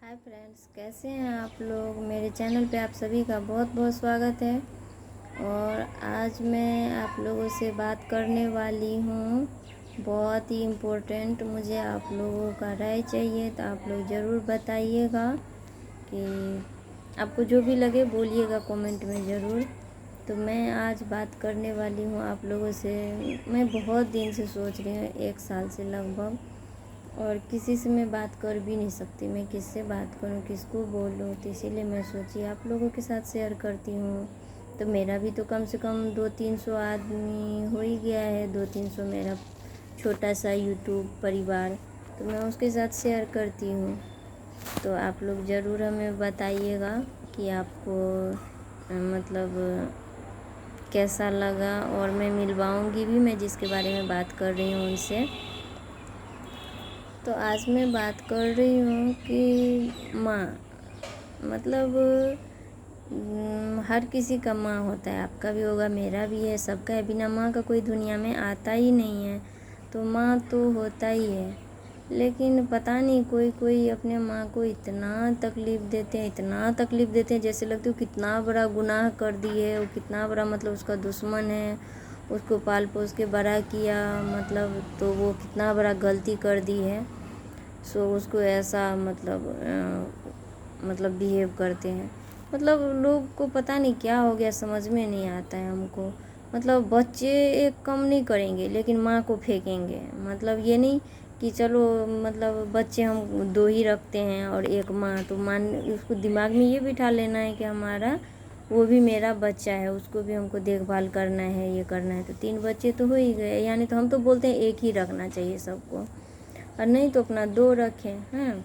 Hi friends, कैसे हैं आप लोग। मेरे चैनल पे आप सभी का बहुत बहुत स्वागत है। और आज मैं आप लोगों से बात करने वाली हूँ बहुत ही इम्पोर्टेंट। मुझे आप लोगों का राय चाहिए, तो आप लोग ज़रूर बताइएगा कि आपको जो भी लगे बोलिएगा कमेंट में ज़रूर। तो मैं आज बात करने वाली हूँ आप लोगों से। मैं बहुत दिन से सोच रही हूँ, 1 साल से लगभग, और किसी से मैं बात कर भी नहीं सकती। मैं किससे बात करूं, किसको बोलूं, तो इसीलिए मैं सोची आप लोगों के साथ शेयर करती हूँ। तो मेरा भी तो कम से कम 200-300 आदमी हो ही गया है, 200-300 मेरा छोटा सा यूट्यूब परिवार, तो मैं उसके साथ शेयर करती हूँ। तो आप लोग ज़रूर हमें बताइएगा कि आपको मतलब कैसा लगा। और मैं मिलवाऊँगी भी, मैं जिसके बारे में बात कर रही हूँ उनसे। तो आज मैं बात कर रही हूँ कि माँ, मतलब हर किसी का माँ होता है। आपका भी होगा, मेरा भी है, सबका है। बिना माँ का कोई दुनिया में आता ही नहीं है। तो माँ तो होता ही है, लेकिन पता नहीं कोई कोई अपने माँ को इतना तकलीफ़ देते हैं, इतना तकलीफ़ देते हैं, जैसे लगता है वो कितना बड़ा गुनाह कर दी है, वो कितना बड़ा मतलब उसका दुश्मन है। उसको पाल पोस के बड़ा किया, मतलब तो वो कितना बड़ा गलती कर दी है। सो उसको ऐसा मतलब बिहेव करते हैं। मतलब लोग को पता नहीं क्या हो गया, समझ में नहीं आता है हमको। मतलब बच्चे एक कम नहीं करेंगे, लेकिन माँ को फेंकेंगे। मतलब ये नहीं कि चलो, मतलब बच्चे हम 2 ही रखते हैं और एक माँ, तो मान उसको दिमाग में ये बिठा लेना है कि हमारा वो भी मेरा बच्चा है, उसको भी हमको देखभाल करना है, ये करना है। तो 3 बच्चे तो हो ही गए, यानी तो हम तो बोलते हैं एक ही रखना चाहिए सबको, और नहीं तो अपना 2 रखें हैं।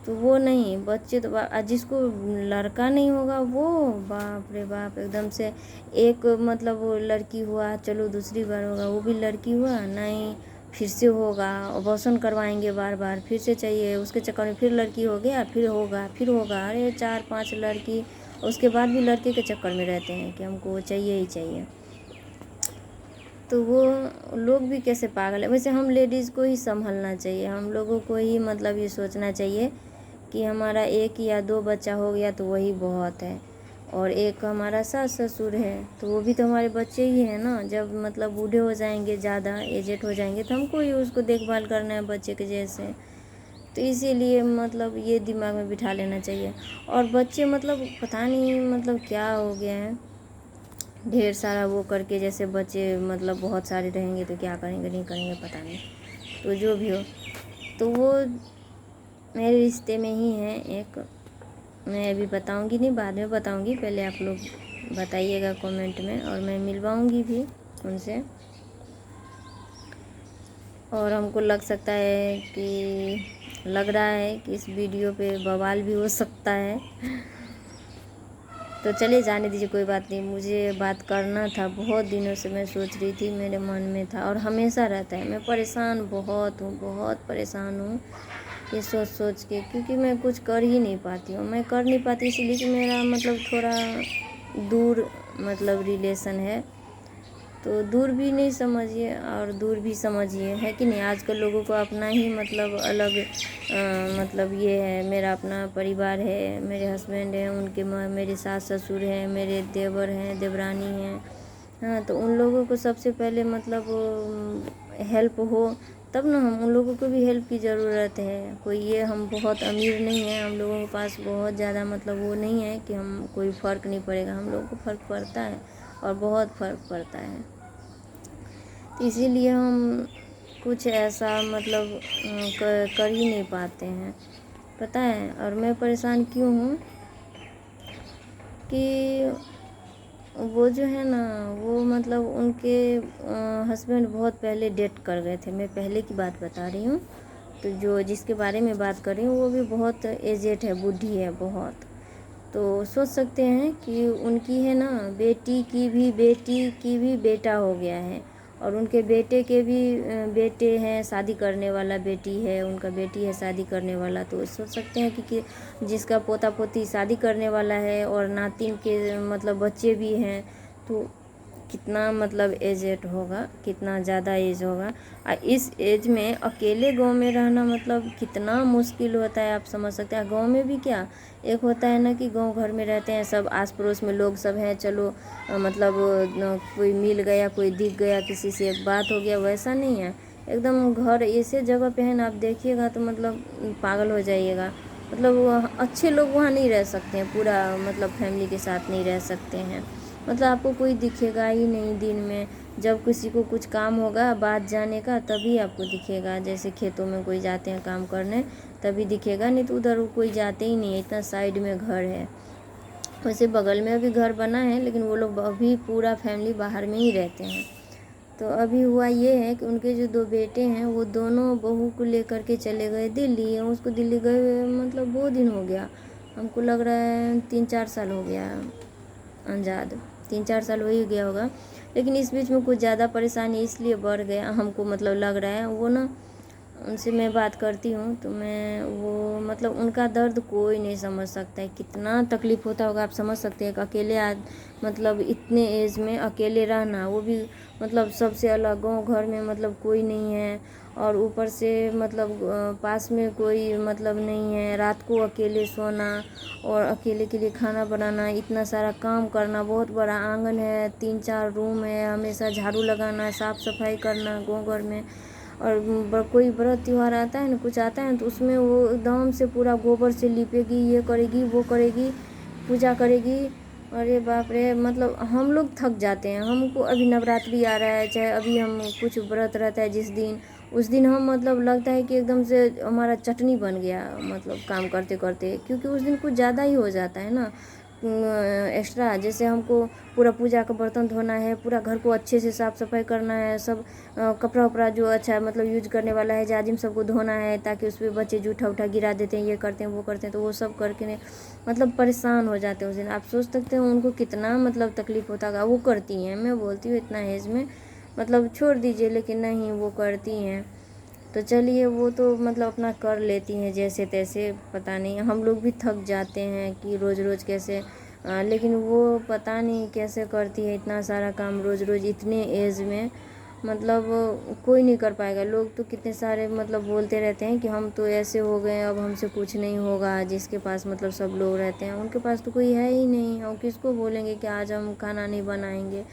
तो वो नहीं, बच्चे तो जिसको लड़का नहीं होगा वो बाप रे बाप, एकदम से एक मतलब वो लड़की हुआ, चलो दूसरी बार होगा, वो भी लड़की हुआ नहीं, फिर से होगा, अबॉर्शन करवाएंगे बार बार, फिर से चाहिए, उसके चक्कर में फिर लड़की हो गया, फिर होगा, फिर होगा। अरे 4-5 लड़की, उसके बाद भी लड़के के चक्कर में रहते हैं कि हमको वो चाहिए ही चाहिए। तो वो लोग भी कैसे पागल है। वैसे हम लेडीज़ को ही संभलना चाहिए, हम लोगों को ही मतलब ये सोचना चाहिए कि हमारा 1 या 2 बच्चा हो गया तो वही बहुत है। और एक हमारा सास ससुर है, तो वो भी तो हमारे बच्चे ही हैं ना। जब मतलब बूढ़े हो जाएंगे, ज़्यादा एजेड हो जाएंगे, तो हमको ही उसको देखभाल करना है बच्चे के जैसे। तो इसीलिए मतलब ये दिमाग में बिठा लेना चाहिए। और बच्चे मतलब पता नहीं मतलब क्या हो गया है, ढेर सारा वो करके, जैसे बच्चे मतलब बहुत सारे रहेंगे तो क्या करेंगे नहीं करेंगे पता नहीं। तो जो भी हो, तो वो मेरे रिश्ते में ही है एक। मैं अभी बताऊंगी नहीं, बाद में बताऊंगी, पहले आप लोग बताइएगा कमेंट में, और मैं मिलवाऊंगी भी उनसे। और हमको लग सकता है कि लग रहा है कि इस वीडियो पे बवाल भी हो सकता है। तो चलिए जाने दीजिए, कोई बात नहीं। मुझे बात करना था, बहुत दिनों से मैं सोच रही थी, मेरे मन में था और हमेशा रहता है। मैं परेशान बहुत हूँ, बहुत परेशान हूँ ये सोच सोच के, क्योंकि मैं कुछ कर ही नहीं पाती हूँ। मैं कर नहीं पाती इसलिए कि मेरा मतलब थोड़ा दूर मतलब रिलेशन है। तो दूर भी नहीं समझिए और दूर भी समझिए, है कि नहीं। आजकल लोगों को अपना ही मतलब अलग मतलब ये है। मेरा अपना परिवार है, मेरे हस्बैंड हैं, उनके मेरे सास ससुर हैं, मेरे देवर हैं, देवरानी हैं। हाँ, तो उन लोगों को सबसे पहले मतलब हेल्प हो, तब ना हम उन लोगों को भी हेल्प की ज़रूरत है। कोई ये हम बहुत अमीर नहीं हैं, हम लोगों के पास बहुत ज़्यादा मतलब वो नहीं है कि हम कोई फ़र्क नहीं पड़ेगा। हम लोगों को फ़र्क पड़ता है और बहुत फ़र्क पड़ता है। तो इसीलिए हम कुछ ऐसा मतलब कर ही नहीं पाते हैं, पता है। और मैं परेशान क्यों हूँ कि वो जो है ना, वो मतलब उनके हस्बैंड बहुत पहले डेट कर गए थे। मैं पहले की बात बता रही हूँ। तो जो जिसके बारे में बात कर रही हूँ वो भी बहुत एजेड है, बूढ़ी है बहुत। तो सोच सकते हैं कि उनकी है ना बेटी की भी बेटा हो गया है, और उनके बेटे के भी बेटे हैं, शादी करने वाला बेटी है, उनका बेटी है शादी करने वाला। तो सोच सकते हैं कि जिसका पोता पोती शादी करने वाला है और नातिन के मतलब बच्चे भी हैं, तो कितना मतलब एजेड होगा, कितना ज़्यादा एज होगा। इस एज में अकेले गांव में रहना मतलब कितना मुश्किल होता है, आप समझ सकते हैं। गांव में भी क्या, एक होता है ना कि गांव घर में रहते हैं सब, आस पड़ोस में लोग सब हैं, चलो मतलब कोई मिल गया, कोई दिख गया, किसी से एक बात हो गया, वैसा नहीं है। एकदम घर ऐसे जगह पे है ना, आप देखिएगा तो मतलब पागल हो जाइएगा। मतलब अच्छे लोग वहाँ नहीं रह सकते हैं, पूरा मतलब फैमिली के साथ नहीं रह सकते हैं। मतलब आपको कोई दिखेगा ही नहीं दिन में, जब किसी को कुछ काम होगा बात जाने का तभी आपको दिखेगा, जैसे खेतों में कोई जाते हैं काम करने तभी दिखेगा, नहीं तो उधर कोई जाते ही नहीं है, इतना साइड में घर है। वैसे बगल में अभी घर बना है, लेकिन वो लोग अभी पूरा फैमिली बाहर में ही रहते हैं। तो अभी हुआ ये है कि उनके जो 2 बेटे हैं वो दोनों बहू को लेकर के चले गए दिल्ली। उसको दिल्ली गए हुए मतलब बहुत दिन हो गया, हमको लग रहा है 3-4 साल हो गया, अंजाद 3-4 साल हो ही गया होगा। लेकिन इस बीच में कुछ ज़्यादा परेशानी इसलिए बढ़ गया हमको, मतलब लग रहा है वो ना, उनसे मैं बात करती हूँ तो मैं वो मतलब उनका दर्द कोई नहीं समझ सकता है, कितना तकलीफ़ होता होगा, आप समझ सकते हैं। अकेले मतलब इतने एज में अकेले रहना, वो भी मतलब सबसे अलग, गाँव घर में मतलब कोई नहीं है, और ऊपर से मतलब पास में कोई मतलब नहीं है, रात को अकेले सोना और अकेले के लिए खाना बनाना, इतना सारा काम करना, बहुत बड़ा आंगन है, 3-4 रूम है, हमेशा झाड़ू लगाना, साफ़ सफाई करना गाँव घर में। और कोई व्रत त्यौहार आता है ना, कुछ आता है तो उसमें वो एकदम से पूरा गोबर से लिपेगी, ये करेगी, वो करेगी, पूजा करेगी। अरे बाप रे, मतलब हम लोग थक जाते हैं। हमको अभी नवरात्रि आ रहा है, चाहे अभी हम कुछ व्रत रहता है जिस दिन, उस दिन हम मतलब लगता है कि एकदम से हमारा चटनी बन गया, मतलब काम करते करते, क्योंकि उस दिन कुछ ज़्यादा ही हो जाता है ना एक्स्ट्रा। जैसे हमको पूरा पूजा का बर्तन धोना है, पूरा घर को अच्छे से साफ़ सफाई करना है, सब कपड़ा उपड़ा जो अच्छा मतलब यूज करने वाला है जाजिम सबको धोना है, ताकि उस पर बच्चे जूठा उठा गिरा देते हैं, ये करते हैं वो करते हैं, तो वो सब करके मतलब परेशान हो जाते हैं उस दिन। आप सोच सकते हैं उनको कितना मतलब तकलीफ़ होता होगा। वो करती हैं, मैं बोलती हूँ इतना एज में मतलब छोड़ दीजिए, लेकिन नहीं वो करती हैं। तो चलिए, वो तो मतलब अपना कर लेती हैं जैसे तैसे, पता नहीं, हम लोग भी थक जाते हैं कि रोज़ रोज़ कैसे लेकिन वो पता नहीं कैसे करती है इतना सारा काम रोज़ रोज़ इतने एज में। मतलब कोई नहीं कर पाएगा। लोग तो कितने सारे मतलब बोलते रहते हैं कि हम तो ऐसे हो गए, अब हमसे कुछ नहीं होगा, जिसके पास मतलब सब लोग रहते हैं उनके पास तो कोई है ही नहीं, और किसको बोलेंगे कि आज हम खाना नहीं बनाएंगे।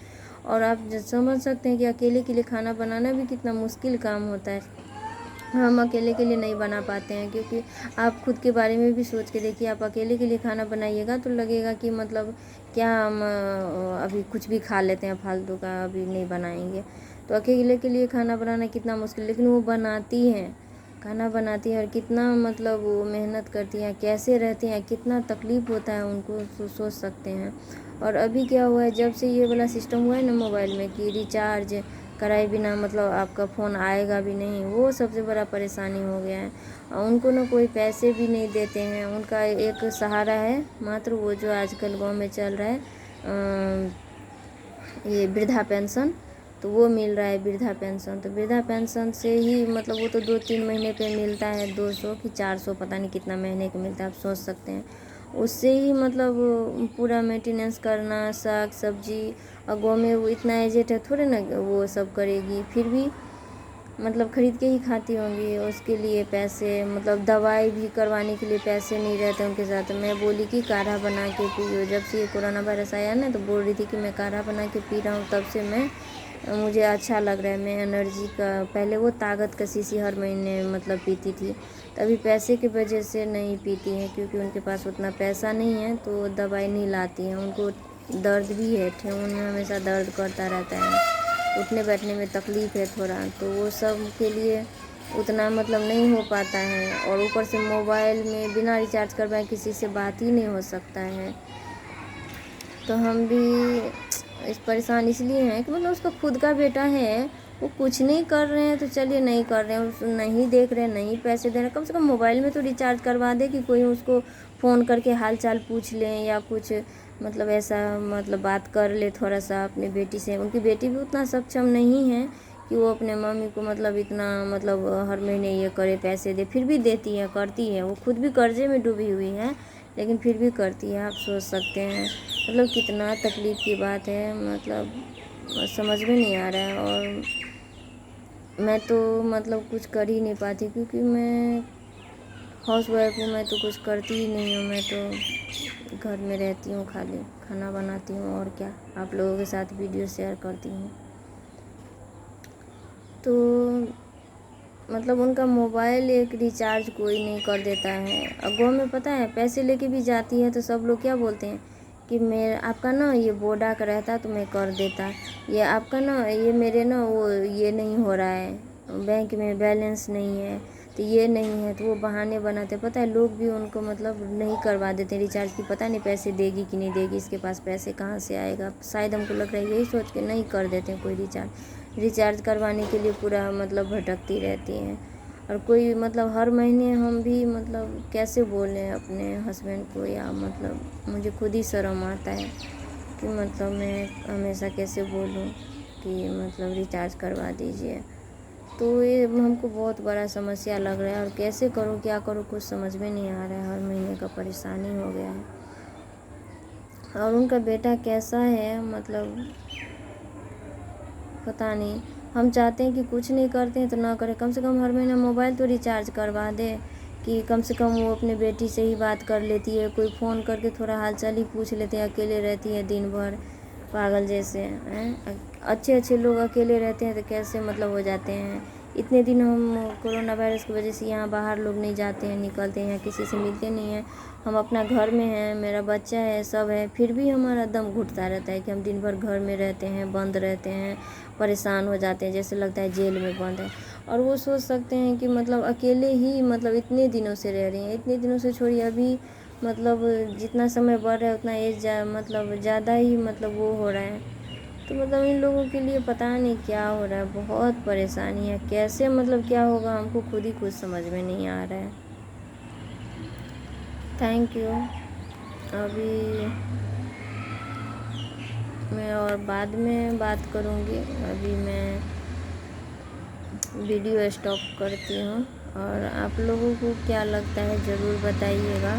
और आप समझ सकते हैं कि अकेले के लिए खाना बनाना भी कितना मुश्किल काम होता है। हम अकेले के लिए नहीं बना पाते हैं, क्योंकि आप खुद के बारे में भी सोच के देखिए, आप अकेले के लिए खाना बनाइएगा तो लगेगा कि मतलब क्या हम अभी कुछ भी खा लेते हैं फालतू का, अभी नहीं बनाएंगे। तो अकेले के लिए खाना बनाना कितना मुश्किल, लेकिन वो बनाती हैं, खाना बनाती है, और कितना मतलब वो मेहनत करती हैं, कैसे रहती हैं, कितना तकलीफ़ होता है उनको, सोच सकते हैं। और अभी क्या हुआ है, जब से ये वाला सिस्टम हुआ है ना मोबाइल में कि रिचार्ज कराए बिना मतलब आपका फ़ोन आएगा भी नहीं, वो सबसे बड़ा परेशानी हो गया है। और उनको ना कोई पैसे भी नहीं देते हैं, उनका एक सहारा है मात्र वो जो आजकल गांव में चल रहा है ये वृद्धा पेंशन, तो वो मिल रहा है वृद्धा पेंशन। तो वृद्धा पेंशन से ही मतलब वो तो 2-3 महीने पे मिलता है, 200 कि 400 पता नहीं कितना महीने का मिलता है, आप सोच सकते हैं। उससे ही मतलब पूरा मेंटेनेंस करना, साग सब्जी, और गाँव में वो इतना एजेड है थोड़े ना वो सब करेगी, फिर भी मतलब ख़रीद के ही खाती होंगी। उसके लिए पैसे मतलब दवाई भी करवाने के लिए पैसे नहीं रहते उनके साथ। मैं बोली कि काढ़ा बना के पियो, जब से ये कोरोना वायरस आया ना तो बोल रही थी कि मैं काढ़ा बना के पी रहा हूँ, तब से मुझे अच्छा लग रहा है। मैं एनर्जी का, पहले वो ताकत का शीशी हर महीने मतलब पीती थी, तभी पैसे की वजह से नहीं पीती हैं, क्योंकि उनके पास उतना पैसा नहीं है तो दवाई नहीं लाती हैं। उनको दर्द भी है, ठेहुन में हमेशा दर्द करता रहता है, उठने बैठने में तकलीफ़ है थोड़ा, तो वो सब के लिए उतना मतलब नहीं हो पाता है। और ऊपर से मोबाइल में बिना रिचार्ज करवाए किसी से बात ही नहीं हो सकता है। तो हम भी इस परेशान इसलिए हैं कि मतलब उसका खुद का बेटा है, वो कुछ नहीं कर रहे हैं तो चलिए नहीं कर रहे हैं, नहीं देख रहे हैं, नहीं पैसे दे रहे हैं, कम से कम मोबाइल में तो रिचार्ज करवा दे कि कोई उसको फ़ोन करके हाल चाल पूछ लें, या कुछ मतलब ऐसा मतलब बात कर ले थोड़ा सा अपनी बेटी से। उनकी बेटी भी उतना सक्षम नहीं है कि वो अपने मम्मी को मतलब इतना मतलब हर महीने ये करे, पैसे दे, फिर भी देती है, करती है। वो खुद भी कर्जे में डूबी हुई है, लेकिन फिर भी करती है, आप सोच सकते हैं मतलब कितना तकलीफ़ की बात है। मतलब समझ में नहीं आ रहा है। और मैं तो मतलब कुछ कर ही नहीं पाती, क्योंकि मैं हाउस वाइफ हूँ, मैं तो कुछ करती ही नहीं हूँ। मैं तो घर में रहती हूँ, खाली खाना बनाती हूँ और क्या, आप लोगों के साथ वीडियो शेयर करती हूँ। तो मतलब उनका मोबाइल एक रिचार्ज कोई नहीं कर देता है। और गाँव में पता है, पैसे लेके भी जाती है तो सब लोग क्या बोलते हैं कि मेरा आपका ना ये वोडा का रहता तो मैं कर देता, ये आपका ना ये मेरे ना वो ये नहीं हो रहा है, बैंक में बैलेंस नहीं है, तो ये नहीं है, तो वो बहाने बनाते। पता है लोग भी उनको मतलब नहीं करवा देते रिचार्ज, की पता नहीं पैसे देगी कि नहीं देगी, इसके पास पैसे कहाँ से आएगा। शायद हमको लग रहा है यही सोच के नहीं कर देते कोई रिचार्ज करवाने के लिए पूरा मतलब भटकती रहती हैं। और कोई मतलब हर महीने हम भी मतलब कैसे बोलें अपने हस्बैंड को, या मतलब मुझे खुद ही शर्म आता है कि मतलब मैं हमेशा कैसे बोलूं कि मतलब रिचार्ज करवा दीजिए। तो ये हमको बहुत बड़ा समस्या लग रहा है, और कैसे करूं क्या करूं कुछ समझ में नहीं आ रहा है। हर महीने का परेशानी हो गया है। और उनका बेटा कैसा है मतलब पता नहीं। हम चाहते हैं कि कुछ नहीं करते हैं तो ना करें, कम से कम हर महीना मोबाइल तो रिचार्ज करवा दे, कि कम से कम वो अपने बेटी से ही बात कर लेती है, कोई फ़ोन करके थोड़ा हालचाल ही पूछ लेते हैं। अकेले रहती है दिन भर पागल जैसे हैं। अच्छे लोग अकेले रहते हैं तो कैसे मतलब हो जाते हैं। इतने दिन हम कोरोना वायरस की वजह से यहाँ बाहर लोग नहीं जाते हैं, निकलते हैं, किसी से मिलते नहीं हैं। हम अपना घर में हैं, मेरा बच्चा है, सब है, फिर भी हमारा दम घुटता रहता है कि हम दिन भर घर में रहते हैं, बंद रहते हैं, परेशान हो जाते हैं, जैसे लगता है जेल में बंद है। और वो सोच सकते हैं कि मतलब अकेले ही मतलब इतने दिनों से रह रही हैं, इतने दिनों से छोड़िए, अभी मतलब जितना समय बढ़ रहा है उतना एज मतलब ज़्यादा ही मतलब वो हो रहा है। तो मतलब इन लोगों के लिए पता नहीं क्या हो रहा है, बहुत परेशानी है। कैसे मतलब क्या होगा हमको खुद ही कुछ समझ में नहीं आ रहा है। Thank you. अभी मैं और बाद में बात करूँगी, अभी मैं वीडियो स्टॉप करती हूँ। और आप लोगों को क्या लगता है ज़रूर बताइएगा।